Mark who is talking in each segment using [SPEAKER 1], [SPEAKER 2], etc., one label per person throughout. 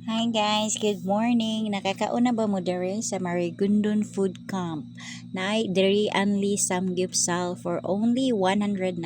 [SPEAKER 1] Hi guys, good morning. Nakakauna ba mo dere sa Marigundon Food Camp? Na dere only samgyeopsal for only 199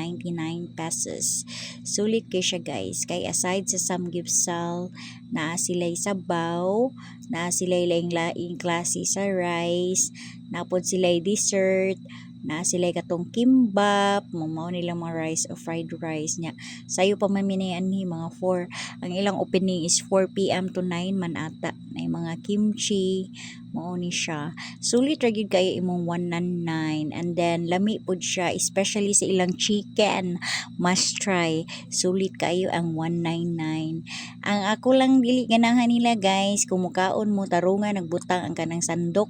[SPEAKER 1] pesos. Sulit kay siya guys. Kay aside sa samgyeopsal, na sila'y sabaw, na sila'y laing-laing klase sa rice, napod sila'y dessert, na sila'y katong kimbap, mamaw nilang mga rice o fried rice niya. Sayo pa maminian ni mga 4. Ang ilang opening is 4 p.m. to 9 man ata. Na mga kimchi, mao ni siya. Sulit ra gyud kay imong 199 and then lami pud siya especially sa ilang chicken. Must try. Sulit kayo ang 199. Ang ako lang dili ganahan nila guys, kumukaon mo tarungan nagbutang ang kanang sandok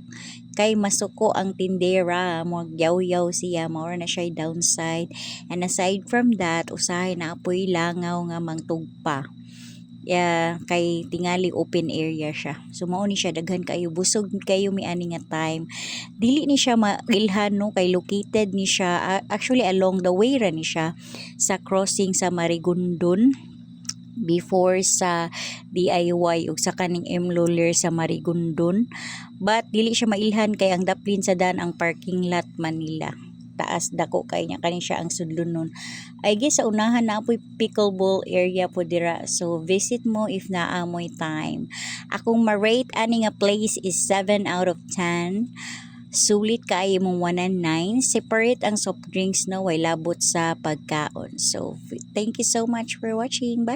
[SPEAKER 1] kay masuko ang tindera mo yaw-yaw siya mao na siya downside. And aside from that usahay na apoy langaw nga mangtugpa. Kay tingali open area siya. So mao ni siya daghan kayo busog kayo mi ani nga time. Dili ni siya mailhan no kay located ni siya actually along the way ra ni siya sa crossing sa Marigondon before sa DIY ug sa kaning Emloler sa Marigondon. But dili siya mailhan kay ang daplin sa daan ang parking lot Manila. Taas dako kay nya kani siya ang sudlon nun. I guess sa unahan na apoy pickleball area po dira. So visit mo if naamoy time. Akong ma-rate ani nga place is 7 out of 10. Sulit kaayo mong 109. Separate ang soft drinks na way labot sa pagkaon. So thank you so much for watching. Bye.